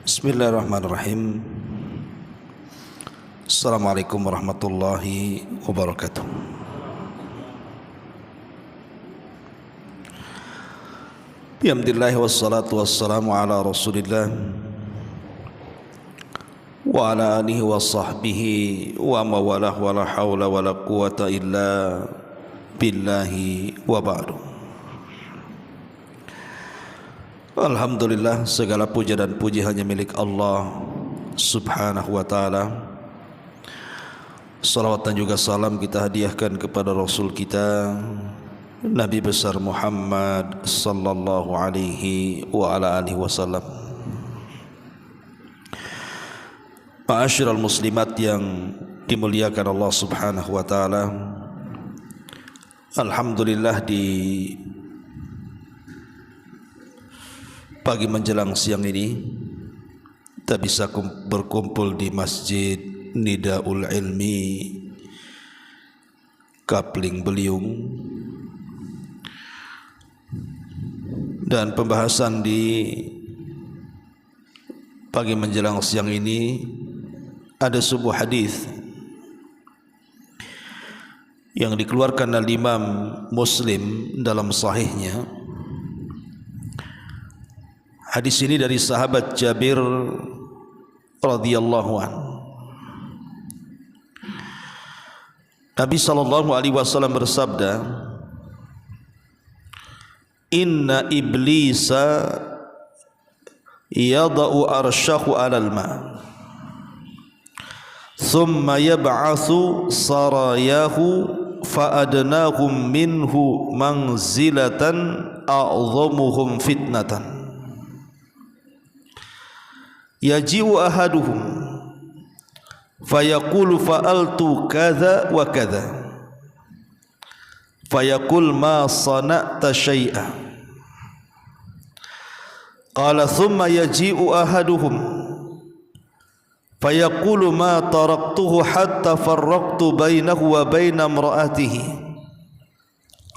Bismillahirrahmanirrahim. Assalamualaikum warahmatullahi wabarakatuh. Alhamdulillah wassalatu wassalamu ala Rasulillah wa ala alihi wa sahbihi wa mawalah wa la hawla wa la quwata illa billahi wa ba'du. Alhamdulillah, segala puja dan puji hanya milik Allah subhanahu wa ta'ala. Salawat dan juga salam kita hadiahkan kepada Rasul kita Nabi besar Muhammad sallallahu alaihi wa ala alihi wasallam. Ma'asyiral muslimat yang dimuliakan Allah subhanahu wa ta'ala, alhamdulillah di pagi menjelang siang ini kita bisa berkumpul di Masjid Nidaul Ilmi Kapling Beliung, dan pembahasan di pagi menjelang siang ini ada sebuah hadis yang dikeluarkan oleh Imam Muslim dalam sahihnya. Hadis ini dari sahabat Jabir radhiyallahu anhu. Nabi sallallahu alaihi wasallam bersabda, "Inna iblisa yada'u arsyahu 'alal ma', thumma yab'atsu sarayahu fa'adnahum minhu manzilatan a'dhamuhum fitnatan. Yaji'u ahaduhum fayaqulu fa'altu kadha wa kadha fayaqul ma sana'ta syai'a. Qala thumma yaji'u ahaduhum fayaqulu ma taraktuhu hatta farraqtu bainahu wa baina imra'atihi.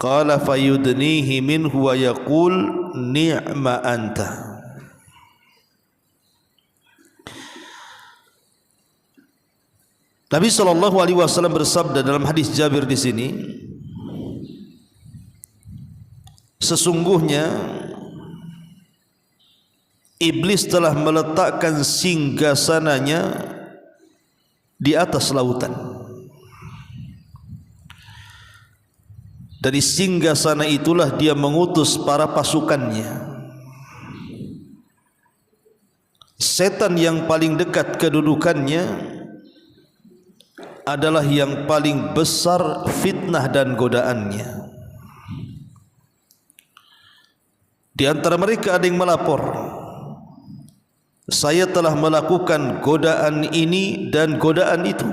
Qala fayudnihi minhu wa yaqul ni'ma anta." Nabi sallallahu alaihi wasallam bersabda dalam hadis Jabir di sini, sesungguhnya iblis telah meletakkan singgasananya di atas lautan. Dari singgasana itulah dia mengutus para pasukannya. Setan yang paling dekat kedudukannya adalah yang paling besar fitnah dan godaannya. Di antara mereka ada yang melapor, saya telah melakukan godaan ini dan godaan itu.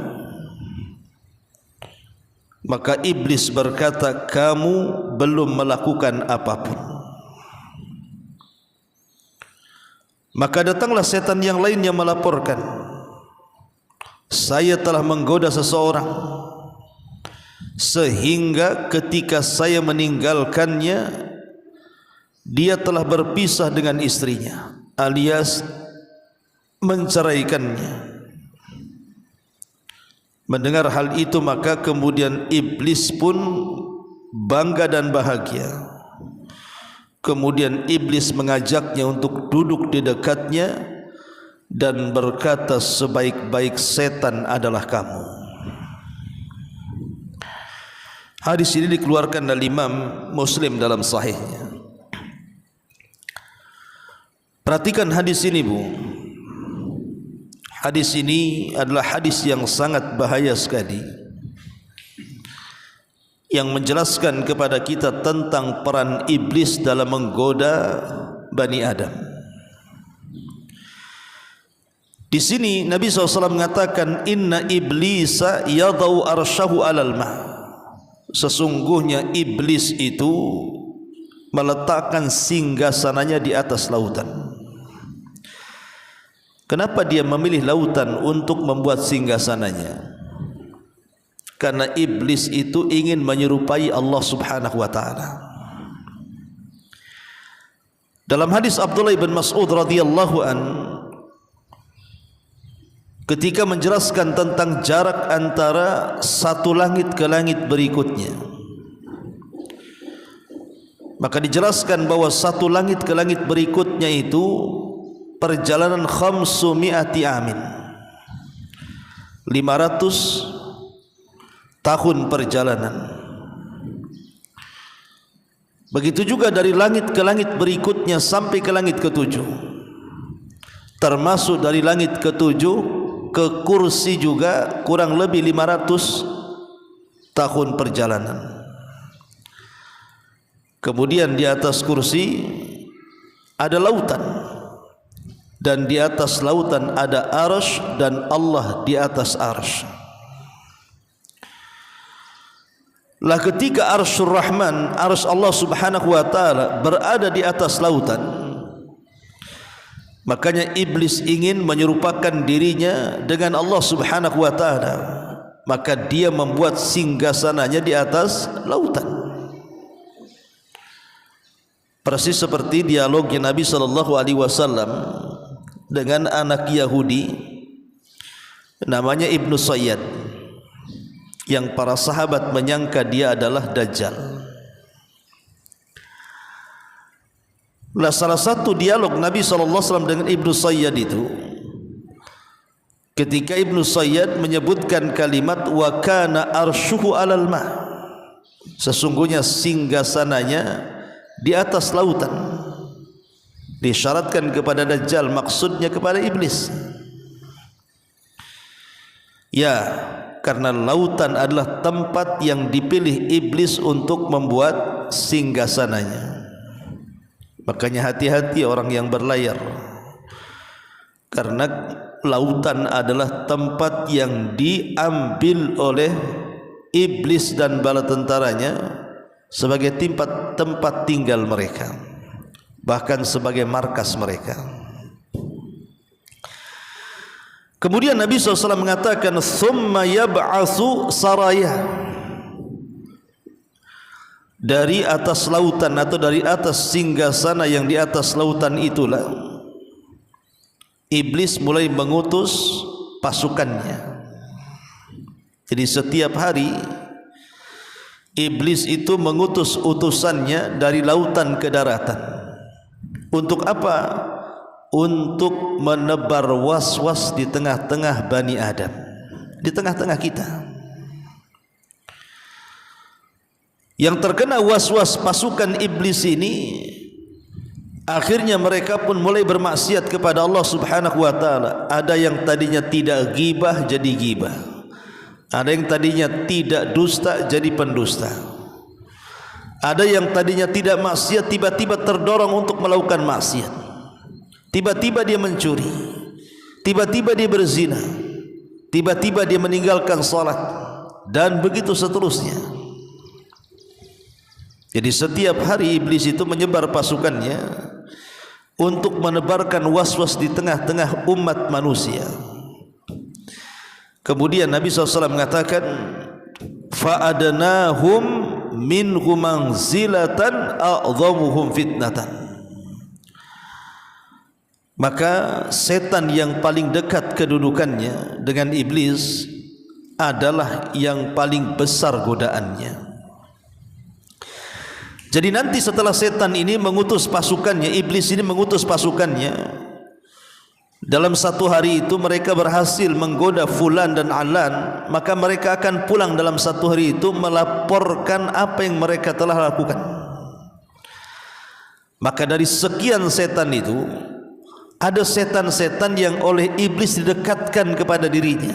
Maka iblis berkata, kamu belum melakukan apapun. Maka datanglah setan yang lainnya melaporkan, saya telah menggoda seseorang sehingga ketika saya meninggalkannya dia telah berpisah dengan istrinya alias menceraikannya. Mendengar hal itu maka kemudian iblis pun bangga dan bahagia. Kemudian iblis mengajaknya untuk duduk di dekatnya dan berkata, sebaik-baik setan adalah kamu. Hadis ini dikeluarkan oleh Imam Muslim dalam sahihnya. Perhatikan hadis ini, Bu. Hadis ini adalah hadis yang sangat bahaya sekali, yang menjelaskan kepada kita tentang peran iblis dalam menggoda Bani Adam. Di sini Nabi SAW mengatakan, inna iblisa yadau arsyahu alal ma'. Sesungguhnya iblis itu meletakkan singgasananya di atas lautan. Kenapa dia memilih lautan untuk membuat singgasananya? Karena iblis itu ingin menyerupai Allah Subhanahu wa ta'ala. Dalam hadis Abdullah bin Mas'ud radhiyallahu an, ketika menjelaskan tentang jarak antara satu langit ke langit berikutnya, maka dijelaskan bahwa satu langit ke langit berikutnya itu perjalanan 500 amin, 500 tahun perjalanan. Begitu juga dari langit ke langit berikutnya sampai ke langit ketujuh, termasuk dari langit ketujuh ke kursi juga kurang lebih 500 tahun perjalanan. Kemudian di atas kursi ada lautan, dan di atas lautan ada arsy, dan Allah di atas arsy. Lah ketika arsyur Rahman, arsy Allah Subhanahu wa taala berada di atas lautan, makanya iblis ingin menyerupakan dirinya dengan Allah Subhanahu wa taala, maka dia membuat singgasananya di atas lautan. Persis seperti dialognya Nabi sallallahu alaihi wasallam dengan anak Yahudi namanya Ibnu Sayyad, yang para sahabat menyangka dia adalah Dajjal. Nah, salah satu dialog Nabi SAW dengan Ibnu Sayyad itu, ketika Ibnu Sayyad menyebutkan kalimat wa kana arsyuhu alal ma, sesungguhnya singgasananya di atas lautan, disyaratkan kepada Dajjal, maksudnya kepada iblis. Ya, karena lautan adalah tempat yang dipilih iblis untuk membuat singgasananya. Makanya hati-hati orang yang berlayar, karena lautan adalah tempat yang diambil oleh iblis dan bala tentaranya sebagai tempat tinggal mereka, bahkan sebagai markas mereka. Kemudian Nabi SAW mengatakan thumma yab'atsu saraya, dari atas lautan atau dari atas singgasana yang di atas lautan itulah iblis mulai mengutus pasukannya. Jadi setiap hari iblis itu mengutus utusannya dari lautan ke daratan. Untuk apa? Untuk menebar was-was di tengah-tengah Bani Adam, di tengah-tengah kita. Yang terkena was-was pasukan iblis ini, akhirnya mereka pun mulai bermaksiat kepada Allah Subhanahu wa taala. Ada yang tadinya tidak ghibah jadi ghibah, ada yang tadinya tidak dusta jadi pendusta, ada yang tadinya tidak maksiat tiba-tiba terdorong untuk melakukan maksiat. Tiba-tiba dia mencuri, tiba-tiba dia berzina, tiba-tiba dia meninggalkan salat, dan begitu seterusnya. Jadi setiap hari iblis itu menyebar pasukannya untuk menebarkan was-was di tengah-tengah umat manusia. Kemudian Nabi SAW mengatakan fa'adnahum minhum manzilatan a'dhamuhum fitnatan, maka setan yang paling dekat kedudukannya dengan iblis adalah yang paling besar godaannya. Jadi nanti setelah setan ini mengutus pasukannya, iblis ini mengutus pasukannya, dalam satu hari itu mereka berhasil menggoda fulan dan alan, maka mereka akan pulang dalam satu hari itu melaporkan apa yang mereka telah lakukan. Maka dari sekian setan itu, ada setan-setan yang oleh iblis didekatkan kepada dirinya.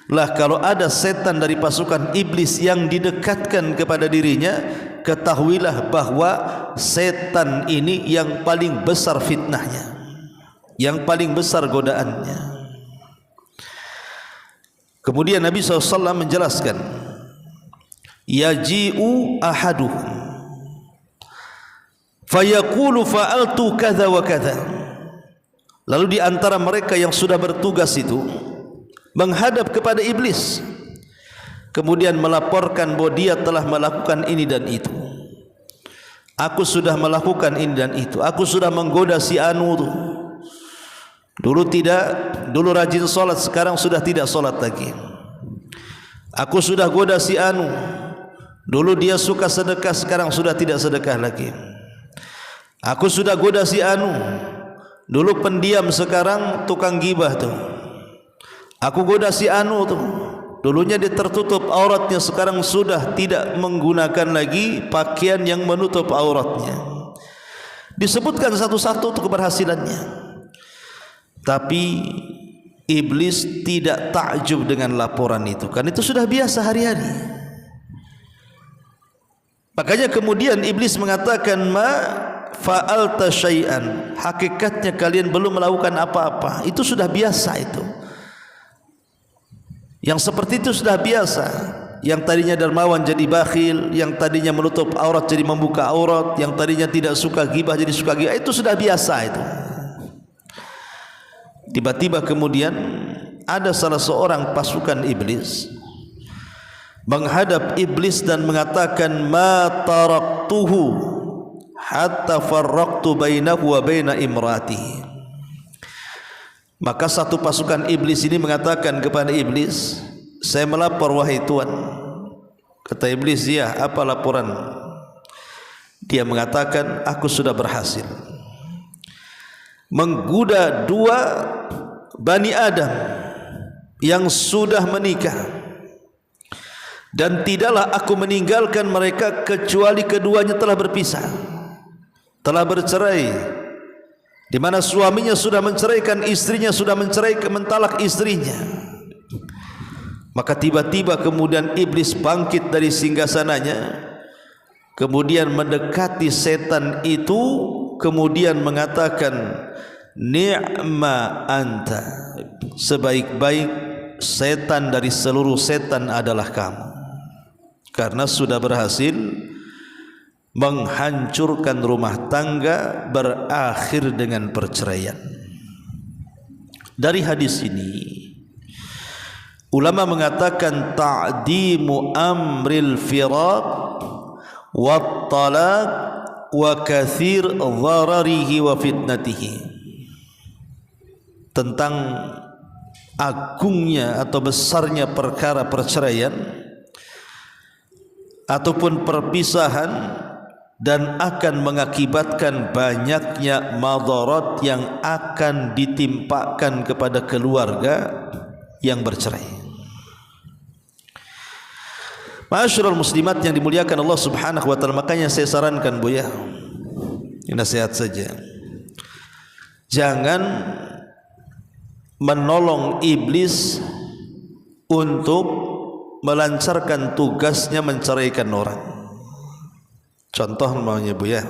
Lah kalau ada setan dari pasukan iblis yang didekatkan kepada dirinya, ketahuilah bahwa setan ini yang paling besar fitnahnya, yang paling besar godaannya. Kemudian Nabi SAW menjelaskan, yaji'u ahaduhum fayaqulu fa'altu kadza wa kadza. Lalu di antara mereka yang sudah bertugas itu menghadap kepada iblis, kemudian melaporkan bahwa dia telah melakukan ini dan itu. Aku sudah melakukan ini dan itu. Aku sudah menggoda si anu tuh. Dulu tidak, dulu rajin solat, sekarang sudah tidak solat lagi. Aku sudah goda si anu, dulu dia suka sedekah, sekarang sudah tidak sedekah lagi. Aku sudah goda si anu, dulu pendiam, sekarang tukang gibah tuh. Aku goda si anu tuh, dulunya dia tertutup auratnya, sekarang sudah tidak menggunakan lagi pakaian yang menutup auratnya. Disebutkan satu-satu untuk keberhasilannya. Tapi iblis tidak takjub dengan laporan itu, kan itu sudah biasa hari-hari. Makanya kemudian iblis mengatakan, ma fa'alta syai'an, hakikatnya kalian belum melakukan apa-apa. Itu sudah biasa itu. Yang seperti itu sudah biasa. Yang tadinya dermawan jadi bakhil, yang tadinya menutup aurat jadi membuka aurat, yang tadinya tidak suka gibah jadi suka gibah, itu sudah biasa itu. Tiba-tiba kemudian ada salah seorang pasukan iblis menghadap iblis dan mengatakan, ma taraktuhu hatta farraqtu bainahu wa baina imratihi. Maka satu pasukan iblis ini mengatakan kepada iblis, saya melapor wahai Tuan. Kata iblis, ya, apa laporan? Dia mengatakan, aku sudah berhasil menggoda 2 Bani Adam yang sudah menikah, dan tidaklah aku meninggalkan mereka kecuali keduanya telah berpisah, telah bercerai, di mana suaminya sudah menceraikan istrinya, sudah menceraikan, mentalak istrinya. Maka tiba-tiba kemudian iblis bangkit dari singgasananya, kemudian mendekati setan itu, kemudian mengatakan, ni'ma anta, sebaik-baik setan dari seluruh setan adalah kamu, karena sudah berhasil menghancurkan rumah tangga, berakhir dengan perceraian. Dari hadis ini ulama mengatakan ta'dimu amril firaq wa talaq wa kathir dhararihi wa fitnatihi, tentang agungnya atau besarnya perkara perceraian ataupun perpisahan, dan akan mengakibatkan banyaknya madarat yang akan ditimpakan kepada keluarga yang bercerai. Ma'asyiral muslimat yang dimuliakan Allah Subhanahu wa taala, makanya saya sarankan Bu ya, ini nasihat saja, jangan menolong iblis untuk melancarkan tugasnya menceraikan orang. Contoh namanya Bu ya,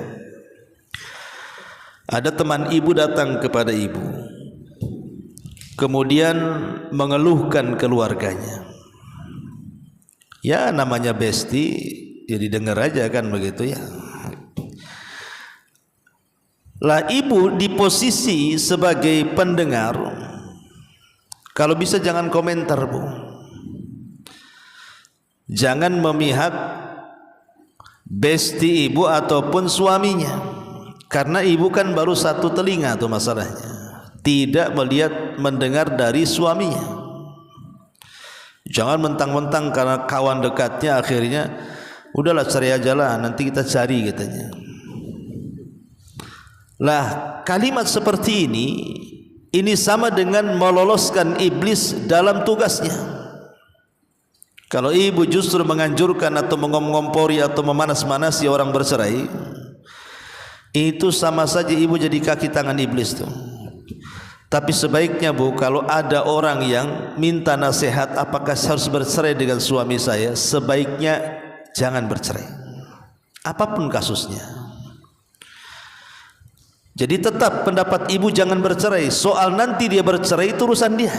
ada teman ibu datang kepada ibu, kemudian mengeluhkan keluarganya. Ya namanya besti, jadi dengar aja kan begitu ya. Lah ibu di posisi sebagai pendengar, kalau bisa jangan komentar Bu, jangan memihak besti ibu ataupun suaminya, karena ibu kan baru satu telinga tuh masalahnya, tidak melihat mendengar dari suaminya. Jangan mentang-mentang karena kawan dekatnya akhirnya udahlah cari aja lah, nanti kita cari katanya. Lah kalimat seperti ini sama dengan meloloskan iblis dalam tugasnya. Kalau ibu justru menganjurkan atau mengompori atau memanas-manasi orang bercerai, itu sama saja ibu jadi kaki tangan iblis tuh. Tapi sebaiknya Bu, kalau ada orang yang minta nasihat apakah saya harus bercerai dengan suami saya, sebaiknya jangan bercerai, apapun kasusnya. Jadi tetap pendapat ibu jangan bercerai, soal nanti dia bercerai itu urusan dia.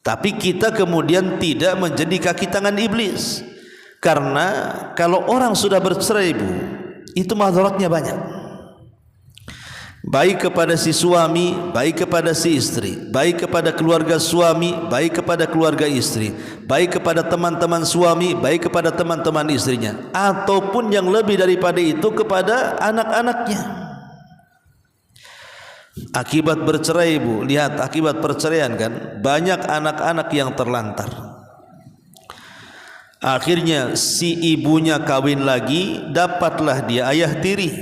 Tapi kita kemudian tidak menjadi kaki tangan iblis, karena kalau orang sudah bercerai Bu, itu madaratnya banyak, baik kepada si suami, baik kepada si istri, baik kepada keluarga suami, baik kepada keluarga istri, baik kepada teman-teman suami, baik kepada teman-teman istrinya, ataupun yang lebih daripada itu kepada anak-anaknya. Akibat bercerai, Bu, lihat akibat perceraian kan, banyak anak-anak yang terlantar. Akhirnya si ibunya kawin lagi, dapatlah dia ayah tiri.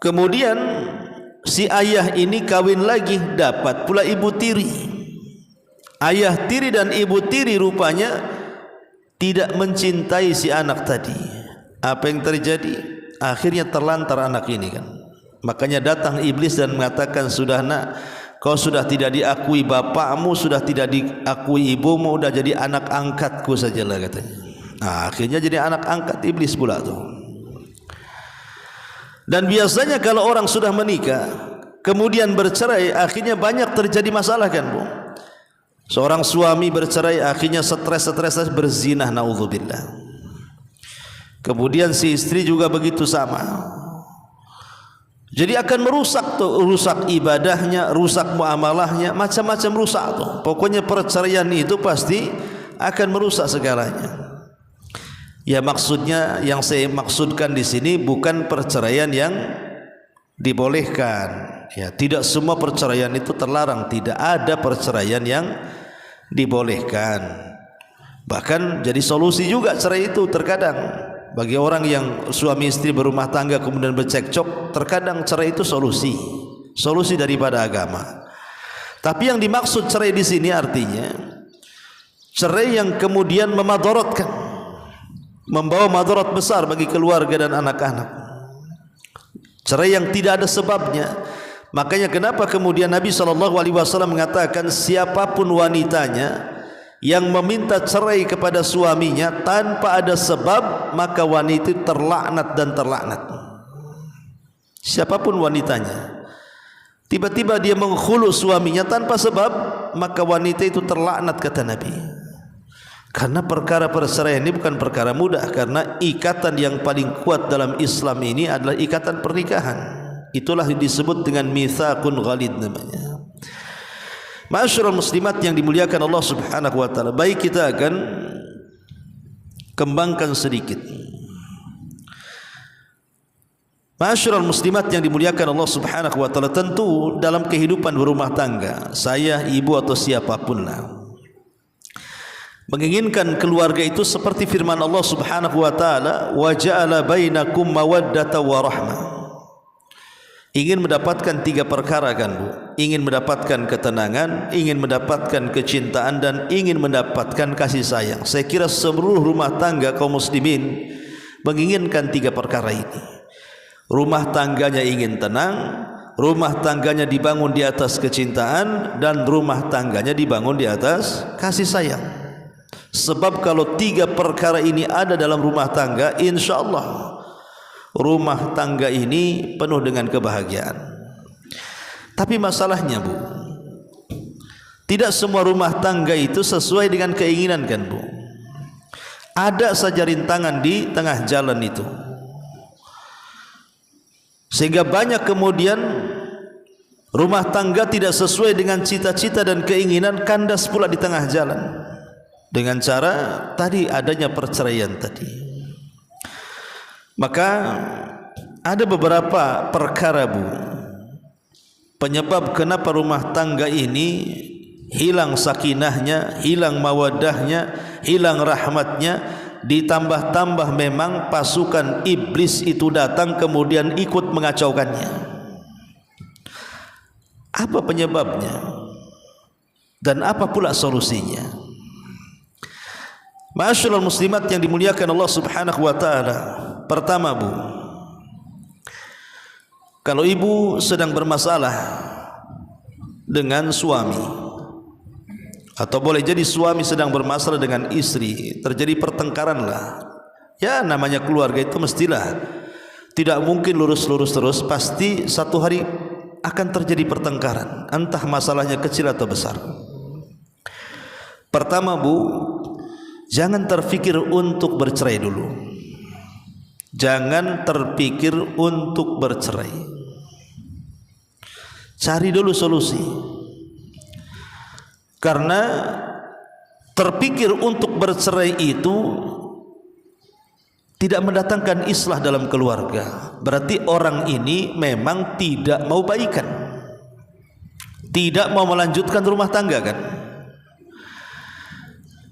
Kemudian si ayah ini kawin lagi, dapat pula ibu tiri. Ayah tiri dan ibu tiri rupanya tidak mencintai si anak tadi. Apa yang terjadi? Akhirnya terlantar anak ini kan. Makanya datang iblis dan mengatakan, sudah nak, kau sudah tidak diakui bapakmu, sudah tidak diakui ibumu, sudah jadi anak angkatku sajalah katanya. Nah, akhirnya jadi anak angkat iblis pula tuh. Dan biasanya kalau orang sudah menikah kemudian bercerai, akhirnya banyak terjadi masalah kan, Bu. Seorang suami bercerai akhirnya stres berzina, naudzubillah. Kemudian si istri juga begitu sama. Jadi akan merusak tuh, rusak ibadahnya, rusak muamalahnya, macam-macam rusak tuh. Pokoknya perceraian itu pasti akan merusak segalanya. Ya, maksudnya yang saya maksudkan di sini bukan perceraian yang dibolehkan. Ya, tidak semua perceraian itu terlarang, tidak ada perceraian yang dibolehkan. Bahkan jadi solusi juga cerai itu terkadang. Bagi orang yang suami istri berumah tangga kemudian bercekcok, terkadang cerai itu solusi daripada agama. Tapi yang dimaksud cerai di sini artinya cerai yang kemudian memadaratkan, membawa madarat besar bagi keluarga dan anak-anak. Cerai yang tidak ada sebabnya. Makanya kenapa kemudian Nabi SAW mengatakan, siapapun wanitanya yang meminta cerai kepada suaminya tanpa ada sebab, maka wanita itu terlaknat dan terlaknat. Siapapun wanitanya, tiba-tiba dia menghulu suaminya tanpa sebab, maka wanita itu terlaknat, kata Nabi. Karena perkara perceraian ini bukan perkara mudah, karena ikatan yang paling kuat dalam Islam ini adalah ikatan pernikahan. Itulah yang disebut dengan mitsaqun ghalid namanya. Ma'asyiral muslimat yang dimuliakan Allah Subhanahu wa taala, baik kita akan kembangkan sedikit. Ma'asyiral muslimat yang dimuliakan Allah Subhanahu wa taala, tentu dalam kehidupan berumah tangga, saya, ibu atau siapapun lah, menginginkan keluarga itu seperti firman Allah Subhanahu wa taala, wa ja'ala bainakum mawaddata wa rahmah. Ingin mendapatkan tiga perkara kan, Bu? Ingin mendapatkan ketenangan, ingin mendapatkan kecintaan, dan ingin mendapatkan kasih sayang. Saya kira seluruh rumah tangga kaum muslimin menginginkan tiga perkara ini. Rumah tangganya ingin tenang, rumah tangganya dibangun di atas kecintaan, dan rumah tangganya dibangun di atas kasih sayang. Sebab kalau tiga perkara ini ada dalam rumah tangga, insya Allah rumah tangga ini penuh dengan kebahagiaan. Tapi masalahnya, Bu, tidak semua rumah tangga itu sesuai dengan keinginan kan, Bu. Ada saja rintangan di tengah jalan itu, sehingga banyak kemudian rumah tangga tidak sesuai dengan cita-cita dan keinginan, kandas pula di tengah jalan dengan cara tadi adanya perceraian tadi. Maka ada beberapa perkara, Bu, penyebab kenapa rumah tangga ini hilang sakinahnya, hilang mawaddahnya, hilang rahmatnya, ditambah-tambah memang pasukan iblis itu datang kemudian ikut mengacaukannya. Apa penyebabnya? Dan apa pula solusinya? Ma'asyiral muslimat yang dimuliakan Allah Subhanahu wa taala, pertama, Bu, kalau ibu sedang bermasalah dengan suami, atau boleh jadi suami sedang bermasalah dengan istri, terjadi pertengkaran lah. Ya, namanya keluarga itu mestilah tidak mungkin lurus-lurus terus, pasti satu hari akan terjadi pertengkaran, entah masalahnya kecil atau besar. Pertama, Bu, jangan terfikir untuk bercerai dulu. Jangan terpikir untuk bercerai. Cari dulu solusi. Karena terpikir untuk bercerai itu tidak mendatangkan islah dalam keluarga, berarti orang ini memang tidak mau baikan, tidak mau melanjutkan rumah tangga kan.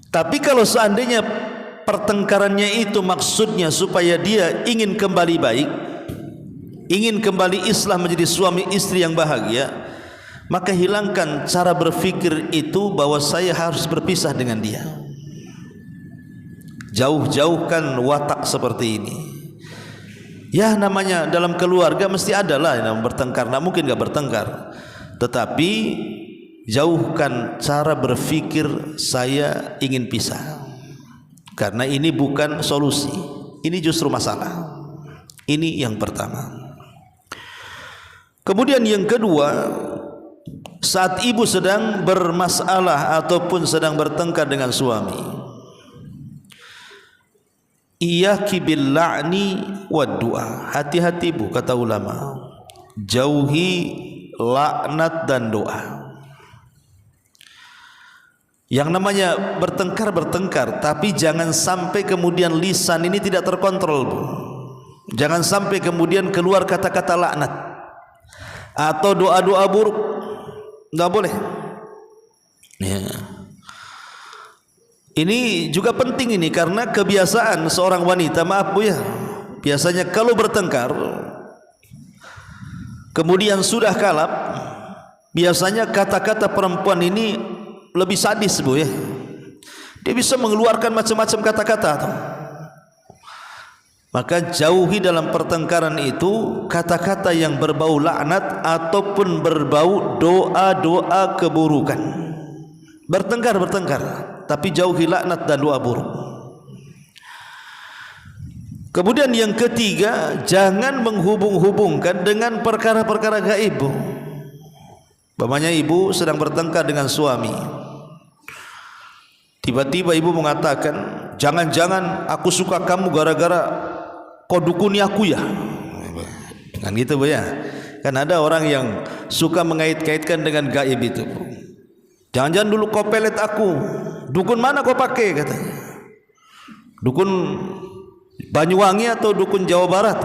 Tapi kalau seandainya pertengkarannya itu maksudnya supaya dia ingin kembali baik, ingin kembali islah menjadi suami istri yang bahagia, maka hilangkan cara berpikir itu bahwa saya harus berpisah dengan dia. Jauh-jauhkan watak seperti ini. Ya namanya dalam keluarga mesti ada lah yang bertengkar, nah mungkin gak bertengkar, tetapi jauhkan cara berpikir saya ingin pisah, karena ini bukan solusi, ini justru masalah. Ini yang pertama. Kemudian yang kedua, saat ibu sedang bermasalah ataupun sedang bertengkar dengan suami, iyyaki bil la'ni wad du'a. Hati-hati bu, kata ulama, jauhi laknat dan doa. Yang namanya bertengkar, tapi jangan sampai kemudian lisan ini tidak terkontrol bu. Jangan sampai kemudian keluar kata-kata laknat atau doa-doa buruk, tidak boleh ya. Ini juga penting ini, karena kebiasaan seorang wanita, maaf bu ya, biasanya kalau bertengkar kemudian sudah kalap, biasanya kata-kata perempuan ini lebih sadis bu ya. Dia bisa mengeluarkan macam-macam kata-kata. Maka jauhi dalam pertengkaran itu kata-kata yang berbau laknat ataupun berbau doa-doa keburukan. Bertengkar, tapi jauhi laknat dan doa buruk. Kemudian yang ketiga, jangan menghubung-hubungkan dengan perkara-perkara gaib. Umpamanya ibu sedang bertengkar dengan suami, tiba-tiba ibu mengatakan, jangan-jangan aku suka kamu gara-gara kau dukuni aku ya, kan gitu bu ya. Kan ada orang yang suka mengait-kaitkan dengan gaib itu. Jangan-jangan dulu kau pelet aku, dukun mana kau pakai katanya, dukun Banyuwangi atau dukun Jawa Barat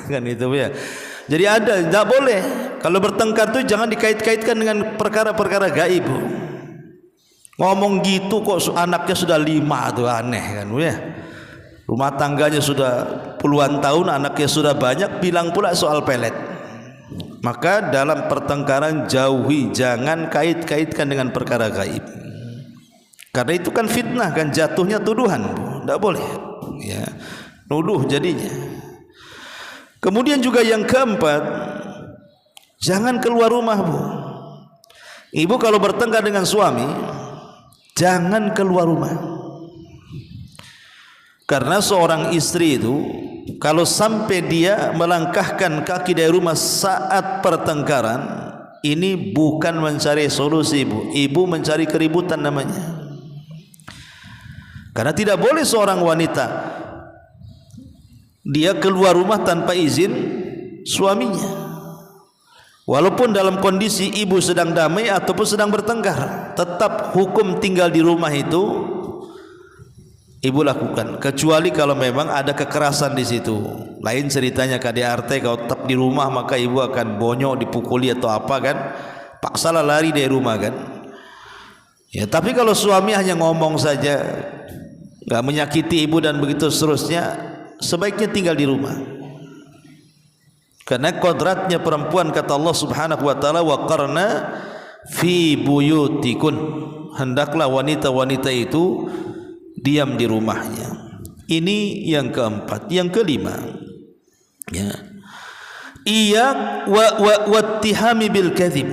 kan itu ya. Jadi ada, tidak boleh kalau bertengkar tuh jangan dikait-kaitkan dengan perkara-perkara gaib. Ngomong gitu kok anaknya sudah 5 tuh aneh kan ya. Rumah tangganya sudah puluhan tahun, anaknya sudah banyak, bilang pula soal pelet. Maka dalam pertengkaran jauhi, jangan kait-kaitkan dengan perkara gaib. Karena itu kan fitnah, kan jatuhnya tuduhan, tidak boleh ya, nuduh jadinya. Kemudian juga yang keempat, jangan keluar rumah bu. Ibu kalau bertengkar dengan suami, jangan keluar rumah. Karena seorang istri itu kalau sampai dia melangkahkan kaki dari rumah saat pertengkaran, ini bukan mencari solusi ibu, ibu mencari keributan namanya. Karena tidak boleh seorang wanita dia keluar rumah tanpa izin suaminya, walaupun dalam kondisi ibu sedang damai ataupun sedang bertengkar, tetap hukum tinggal di rumah itu ibu lakukan, kecuali kalau memang ada kekerasan di situ. Lain ceritanya KDRT, kalau tetap di rumah maka ibu akan bonyok, dipukuli atau apa kan, paksalah lari dari rumah kan ya. Tapi kalau suami hanya ngomong saja, nggak menyakiti ibu dan begitu seterusnya, sebaiknya tinggal di rumah. Karena kodratnya perempuan, kata Allah Subhanahu wa taala, wa qarna fi buyutikun, hendaklah wanita-wanita itu diam di rumahnya. Ini yang keempat. Yang kelima ya, iya wattihami bil kadzib.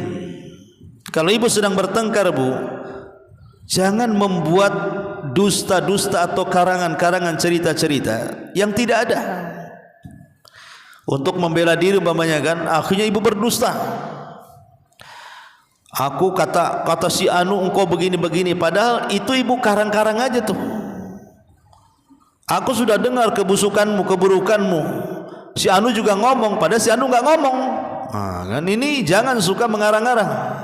Kalau ibu sedang bertengkar bu, jangan membuat dusta-dusta atau karangan-karangan cerita-cerita yang tidak ada untuk membela diri. Umpamanya kan, akhirnya ibu berdusta, aku kata si anu engkau begini-begini, padahal itu ibu karang-karang aja tuh. Aku sudah dengar kebusukanmu, keburukanmu, si anu juga ngomong, padahal si anu nggak ngomong. Nah, kan ini jangan suka mengarang-arang.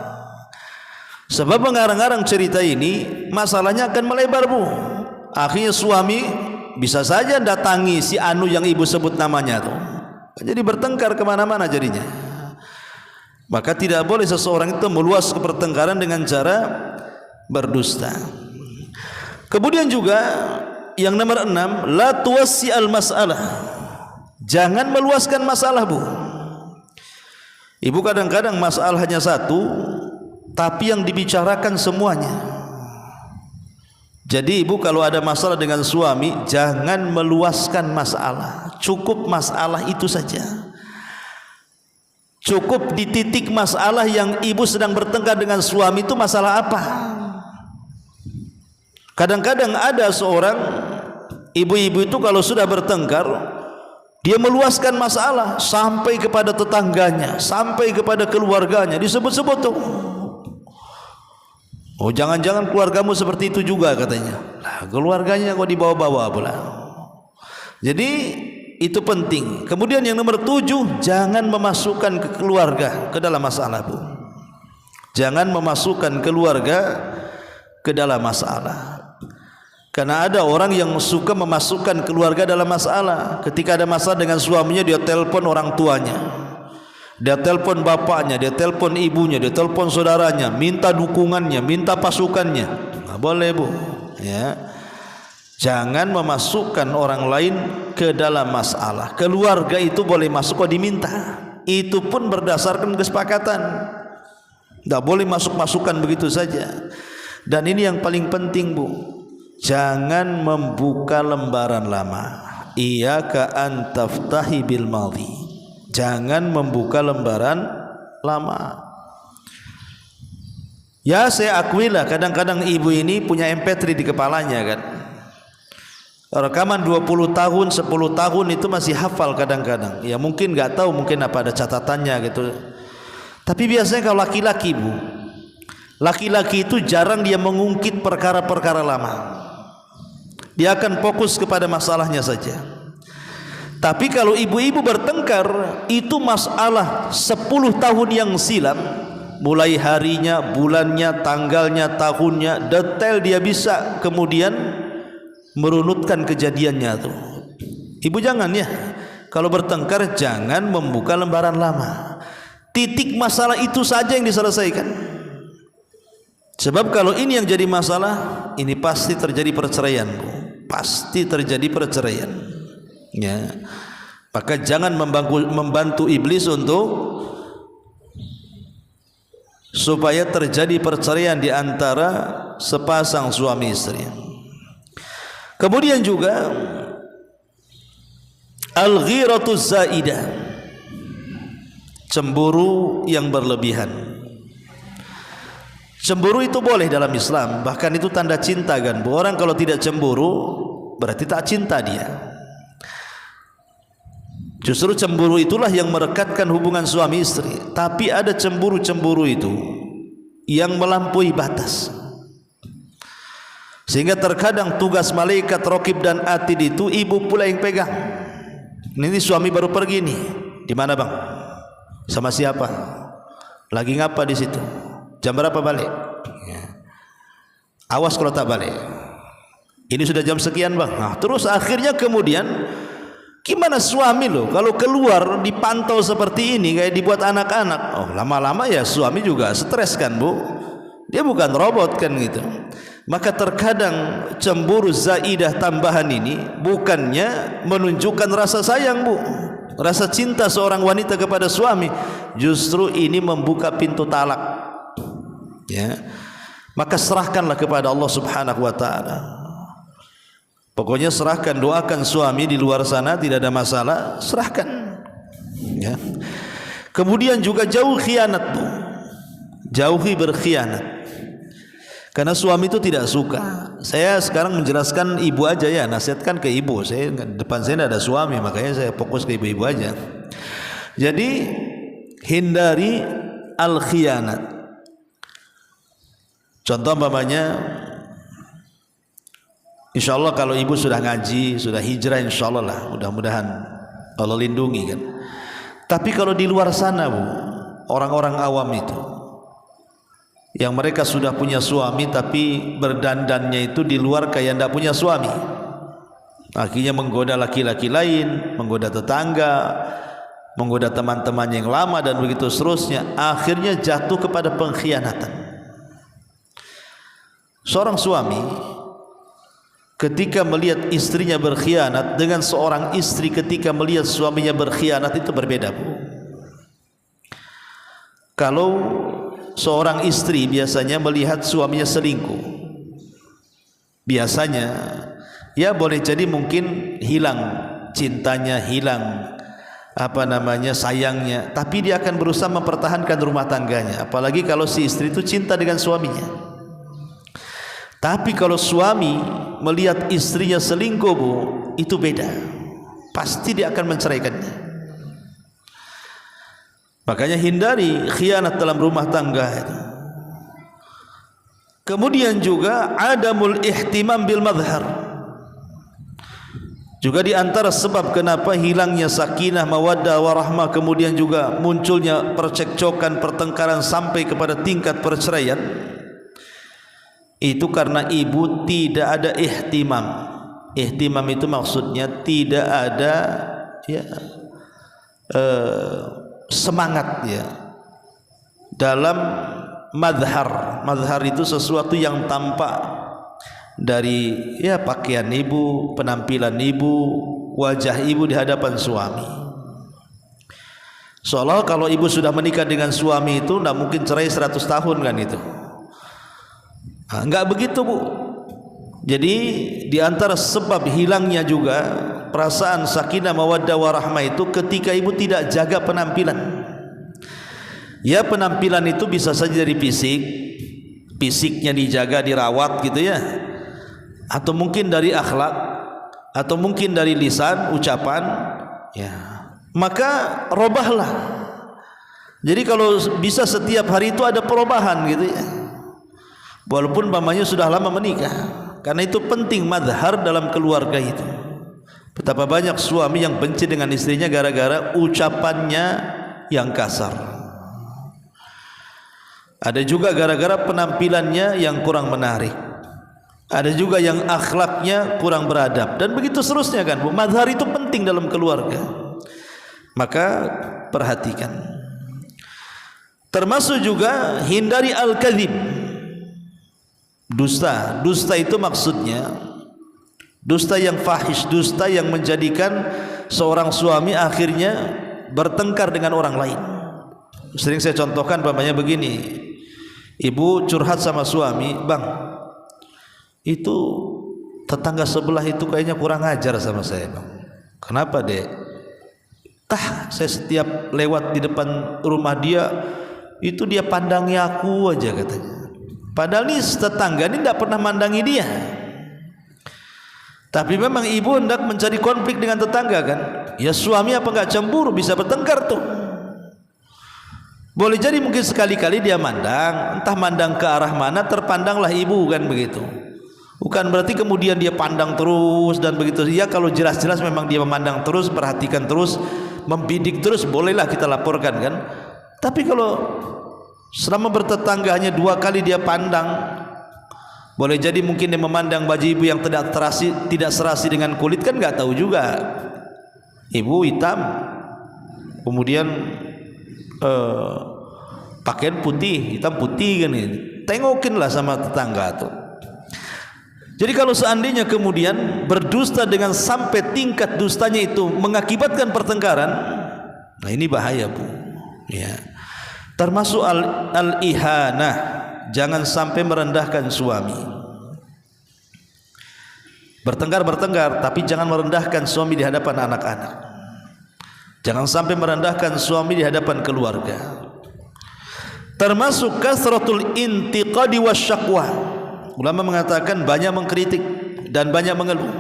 Sebab mengarang-arang cerita ini masalahnya akan melebar bu. Akhirnya suami bisa saja datangi si anu yang ibu sebut namanya tuh. Jadi bertengkar kemana-mana jadinya. Maka tidak boleh seseorang itu meluas ke pertengkaran dengan cara berdusta. Kemudian juga yang nomor 6, la tuwassi al masalah. Jangan meluaskan masalah, Bu. Ibu kadang-kadang masalah hanya satu, tapi yang dibicarakan semuanya. Jadi ibu kalau ada masalah dengan suami, jangan meluaskan masalah. Cukup masalah itu saja. Cukup di titik masalah yang ibu sedang bertengkar dengan suami itu masalah apa. Kadang-kadang ada seorang ibu-ibu itu kalau sudah bertengkar, dia meluaskan masalah sampai kepada tetangganya, sampai kepada keluarganya, disebut-sebut tuh. Oh, jangan-jangan keluargamu seperti itu juga katanya. Lah, keluarganya kok dibawa-bawa pula. Jadi itu penting. Kemudian yang nomor 7, jangan memasukkan ke keluarga ke dalam masalah, Bu. Jangan memasukkan keluarga ke dalam masalah. Karena ada orang yang suka memasukkan keluarga dalam masalah. Ketika ada masalah dengan suaminya, dia telepon orang tuanya, dia telepon bapaknya, dia telepon ibunya, dia telepon saudaranya, minta dukungannya, minta pasukannya. Nggak boleh, Bu. Ya, jangan memasukkan orang lain ke dalam masalah. Keluarga itu boleh masuk kalau diminta. Itu pun berdasarkan kesepakatan. Nggak boleh masuk-masukkan begitu saja. Dan ini yang paling penting, Bu. Jangan membuka lembaran lama. Iyyaka an taftahi bil madhi. Jangan membuka lembaran lama. Ya, saya akuilah kadang-kadang ibu ini punya MP3 di kepalanya kan. Rekaman 20 tahun, 10 tahun itu masih hafal kadang-kadang. Ya mungkin enggak tahu, mungkin apa ada catatannya gitu. Tapi biasanya kalau laki-laki, Bu, laki-laki itu jarang dia mengungkit perkara-perkara lama. Dia akan fokus kepada masalahnya saja. Tapi kalau ibu-ibu bertengkar, itu masalah 10 tahun yang silam, mulai harinya, bulannya, tanggalnya, tahunnya, detail dia bisa kemudian merunutkan kejadiannya tuh. Ibu jangan ya, kalau bertengkar jangan membuka lembaran lama. Titik masalah itu saja yang diselesaikan. Sebab kalau ini yang jadi masalah, ini pasti terjadi perceraian, Bu. Pasti terjadi perceraian. Ya. Maka jangan membantu iblis untuk supaya terjadi perceraian di antara sepasang suami istri. Kemudian juga al-ghiratu zaidah, cemburu yang berlebihan. Cemburu itu boleh dalam Islam, bahkan itu tanda cinta kan. Orang kalau tidak cemburu berarti tak cinta dia. Justru cemburu itulah yang merekatkan hubungan suami istri. Tapi ada cemburu-cemburu itu yang melampaui batas, sehingga terkadang tugas malaikat Raqib dan Atid itu ibu pula yang pegang. Ini suami baru pergi nih. Di mana, Bang? Sama siapa? Lagi ngapa di situ? Jam berapa balik? Ya. Awas kalau tak balik. Ini sudah jam sekian, Bang. Nah, terus akhirnya kemudian gimana suami loh kalau keluar dipantau seperti ini kayak dibuat anak-anak. Oh, lama-lama ya suami juga stres kan, Bu. Dia bukan robot kan gitu. Maka terkadang cemburu zaidah tambahan ini bukannya menunjukkan rasa sayang, Bu, rasa cinta seorang wanita kepada suami, justru ini membuka pintu talak. Ya, maka serahkanlah kepada Allah Subhanahu wa taala. Pokoknya serahkan, doakan suami di luar sana tidak ada masalah, serahkan. Ya. Kemudian juga jauh khianat, Bu. Jauhi berkhianat. Karena suami itu tidak suka. Saya sekarang menjelaskan ibu aja ya, nasihatkan ke ibu. Saya depan saya tidak ada suami, makanya saya fokus ke ibu-ibu aja. Jadi hindari al-khianat. Contoh umpamanya, insya Allah kalau ibu sudah ngaji, sudah hijrah, insya Allah lah, mudah-mudahan Allah lindungi kan. Tapi kalau di luar sana, Bu, orang-orang awam itu yang mereka sudah punya suami tapi berdandannya itu di luar kayak tidak punya suami. Akhirnya menggoda laki-laki lain, menggoda tetangga, menggoda teman-temannya yang lama, dan begitu seterusnya. Akhirnya jatuh kepada pengkhianatan. Seorang suami ketika melihat istrinya berkhianat dengan seorang istri ketika melihat suaminya berkhianat itu berbeda, Bu. Kalau seorang istri biasanya melihat suaminya selingkuh, biasanya ya boleh jadi mungkin hilang cintanya, hilang sayangnya, tapi dia akan berusaha mempertahankan rumah tangganya. Apalagi kalau si istri itu cinta dengan suaminya. Tapi kalau suami melihat istrinya selingkuh, Bu, itu beda. Pasti dia akan menceraikannya. Makanya hindari khianat dalam rumah tangga itu. Kemudian juga adamul ihtimam bil madhar. Juga di antara sebab kenapa hilangnya sakinah, mawaddah, warahmah, kemudian juga munculnya percekcokan, pertengkaran sampai kepada tingkat perceraian, itu karena ibu tidak ada ihtimam. Ihtimam itu maksudnya tidak ada semangat ya dalam madhar. Madhar itu sesuatu yang tampak dari pakaian ibu, penampilan ibu, wajah ibu di hadapan suami. Seolah kalau ibu sudah menikah dengan suami itu tidak mungkin cerai 100 tahun kan itu. Enggak begitu, Bu. Jadi di antara sebab hilangnya juga perasaan sakinah, mawaddah, warahmah itu ketika ibu tidak jaga penampilan. Ya, penampilan itu bisa saja dari fisiknya dijaga, dirawat gitu ya. Atau mungkin dari akhlak, atau mungkin dari lisan, ucapan, ya. Maka robahlah. Jadi kalau bisa setiap hari itu ada perubahan gitu ya. Walaupun mamanya sudah lama menikah, karena itu penting madhar dalam keluarga itu. Betapa banyak suami yang benci dengan istrinya gara-gara ucapannya yang kasar. Ada juga gara-gara penampilannya yang kurang menarik. Ada juga yang akhlaknya kurang beradab, dan begitu seterusnya kan, Bu. Madhar itu penting dalam keluarga. Maka perhatikan. Termasuk juga hindari al-kadzib. Dusta. Dusta itu maksudnya dusta yang fahish, dusta yang menjadikan seorang suami akhirnya bertengkar dengan orang lain. Sering saya contohkan umpamanya begini. Ibu curhat sama suami, "Bang, itu tetangga sebelah itu kayaknya kurang ajar sama saya, Bang." "Kenapa, Dek?" "Saya setiap lewat di depan rumah dia, itu dia pandangi aku aja," katanya. Padahal ini tetangga ini tidak pernah mandangi dia. Tapi memang ibu hendak mencari konflik dengan tetangga kan. Ya suami apa enggak cemburu, bisa bertengkar tuh. Boleh jadi mungkin sekali-kali dia mandang, entah mandang ke arah mana, terpandanglah ibu kan begitu. Bukan berarti kemudian dia pandang terus dan begitu. Ya kalau jelas-jelas memang dia memandang terus, perhatikan terus, membidik terus, bolehlah kita laporkan kan. Tapi kalau selama bertetangga hanya 2 kali dia pandang, boleh jadi mungkin dia memandang baju ibu yang tidak serasi dengan kulit kan, nggak tahu juga. Ibu hitam, kemudian pakaian putih, hitam putih kan ini. Tengokinlah sama tetangga tuh. Jadi kalau seandainya kemudian berdusta dengan sampai tingkat dustanya itu mengakibatkan pertengkaran, nah ini bahaya, Bu. Ya. Termasuk al-ihanah, jangan sampai merendahkan suami. Bertengkar tapi jangan merendahkan suami di hadapan anak-anak. Jangan sampai merendahkan suami di hadapan keluarga. Termasuk kasratul intiqadi wasyaqwa. Ulama mengatakan banyak mengkritik dan banyak mengeluh.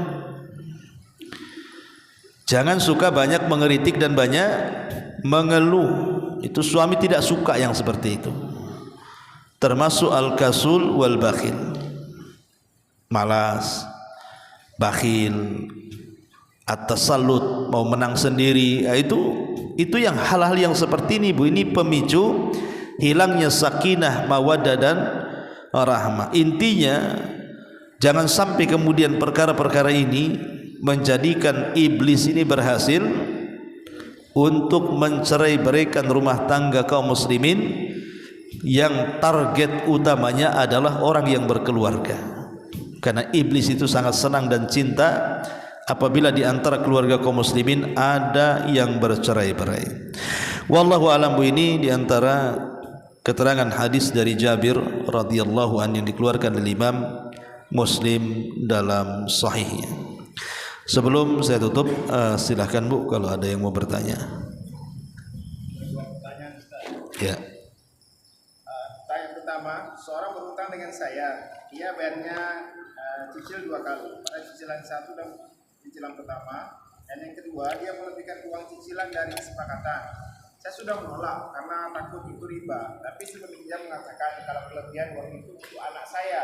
Jangan suka banyak mengkritik dan banyak mengeluh. Itu suami tidak suka yang seperti itu. Termasuk al-kasul wal bakhil. Malas, bakhil, at-tasallut, mau menang sendiri. Itu yang hal-hal yang seperti ini, Bu. Ini pemicu hilangnya sakinah, mawaddah dan rahmah. Intinya jangan sampai kemudian perkara-perkara ini menjadikan iblis ini berhasil untuk mencerai-beraikan rumah tangga kaum muslimin yang target utamanya adalah orang yang berkeluarga. Karena iblis itu sangat senang dan cinta apabila di antara keluarga kaum muslimin ada yang bercerai-berai. Wallahu a'lam. Ini di antara keterangan hadis dari Jabir radhiyallahu anhu yang dikeluarkan oleh Imam Muslim dalam sahihnya. Sebelum saya tutup, silahkan Bu kalau ada yang mau bertanya. Ya. Pertanyaan pertama, seorang berhutang dengan saya, dia bayarnya cicil 2 kali, pada cicilan 1 dan cicilan pertama, dan yang kedua dia melebihkan uang cicilan dari kesepakatan. Saya sudah menolak karena takut itu riba, tapi si peminjam mengatakan kalau kelebihan uang itu untuk anak saya.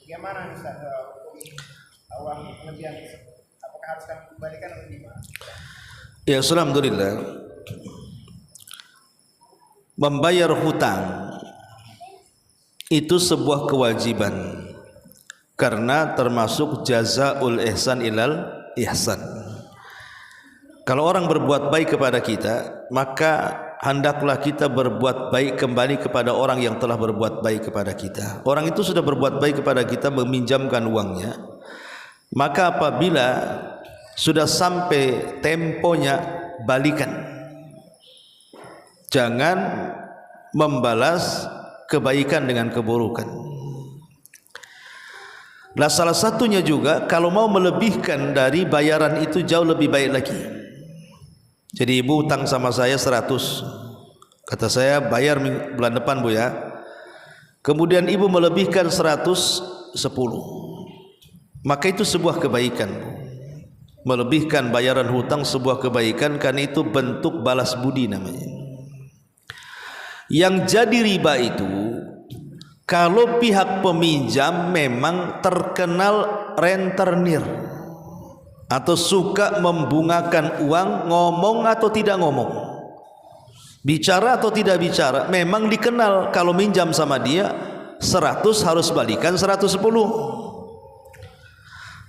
Bagaimana Ustaz hukum uang kelebihan tersebut? Apakah harus kami kembalikan atau gimana? Ya, alhamdulillah. Membayar hutang itu sebuah kewajiban karena termasuk jazaul ihsan ilal ihsan. Kalau orang berbuat baik kepada kita, maka hendaklah kita berbuat baik kembali kepada orang yang telah berbuat baik kepada kita. Orang itu sudah berbuat baik kepada kita, meminjamkan uangnya, maka apabila sudah sampai temponya, balikan. Jangan membalas kebaikan dengan keburukan. Nah, salah satunya juga kalau mau melebihkan dari bayaran itu jauh lebih baik lagi. Jadi ibu utang sama saya 100, kata saya bayar bulan depan Bu ya. Kemudian ibu melebihkan 110, maka itu sebuah kebaikan Bu. Melebihkan bayaran hutang sebuah kebaikan karena itu bentuk balas budi namanya. Yang jadi riba itu kalau pihak peminjam memang terkenal rentenir atau suka membungakan uang, ngomong atau tidak ngomong, bicara atau tidak bicara, memang dikenal kalau minjam sama dia 100 harus balikan 110.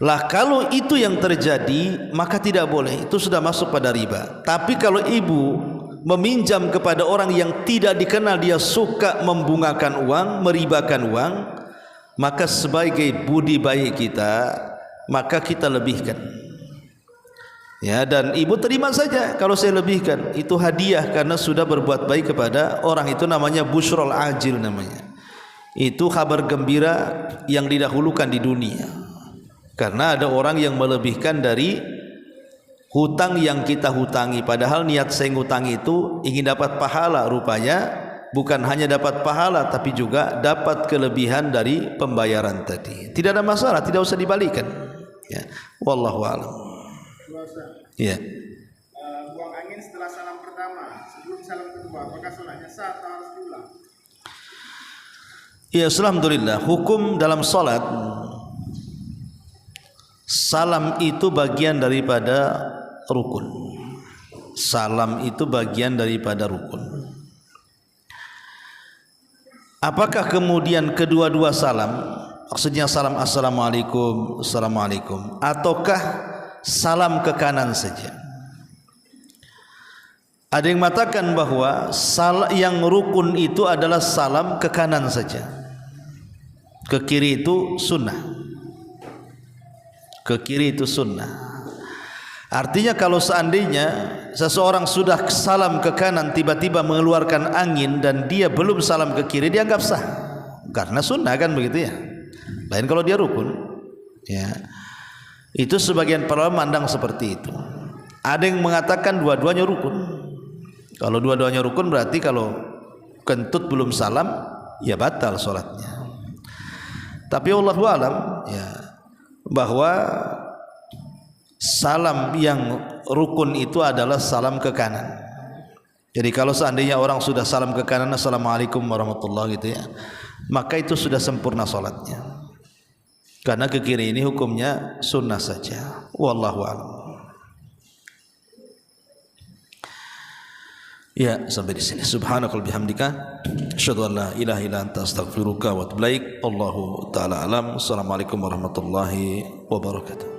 Lah kalau itu yang terjadi maka tidak boleh, itu sudah masuk pada riba. Tapi kalau ibu meminjam kepada orang yang tidak dikenal dia suka membungakan uang, meribakan uang, maka sebagai budi baik kita, maka kita lebihkan. Ya, dan ibu terima saja kalau saya lebihkan, itu hadiah karena sudah berbuat baik kepada orang itu, namanya busyrul ajil namanya. Itu kabar gembira yang didahulukan di dunia. Karena ada orang yang melebihkan dari hutang yang kita hutangi, padahal niat saya ngutangi itu ingin dapat pahala, rupanya bukan hanya dapat pahala tapi juga dapat kelebihan dari pembayaran tadi. Tidak ada masalah, tidak usah dibalikan. Ya, wallahu a'lam. Ya. Buang angin setelah salam pertama, sebelum salam kedua, apakah salatnya sah atau harus diulang? Ya, alhamdulillah. Hukum dalam salat, salam itu bagian daripada rukun. Salam itu bagian daripada rukun. Apakah kemudian kedua-dua salam, maksudnya salam assalamualaikum, assalamualaikum, ataukah salam ke kanan saja? Ada yang mengatakan bahwa yang rukun itu adalah salam ke kanan saja. Ke kiri itu sunnah. Ke kiri itu sunnah. Artinya kalau seandainya seseorang sudah salam ke kanan tiba-tiba mengeluarkan angin dan dia belum salam ke kiri, dianggap sah. Karena sunnah kan begitu ya. Lain kalau dia rukun. Ya. Itu sebagian para ulama memandang seperti itu. Ada yang mengatakan dua-duanya rukun. Kalau dua-duanya rukun berarti kalau kentut belum salam ya batal sholatnya. Tapi wallahu alam ya, bahwa salam yang rukun itu adalah salam ke kanan. Jadi kalau seandainya orang sudah salam ke kanan, assalamualaikum warahmatullahi gitu ya, maka itu sudah sempurna sholatnya. Karena ke kiri ini hukumnya sunnah saja. Wallahu a'lam. Ya, sampai di sini. Subhanakal bihamdika, asyhadu an la ilaha illa anta, astaghfiruka wa atubu ilaik. Allahu taala alam. Assalamualaikum warahmatullahi wabarakatuh.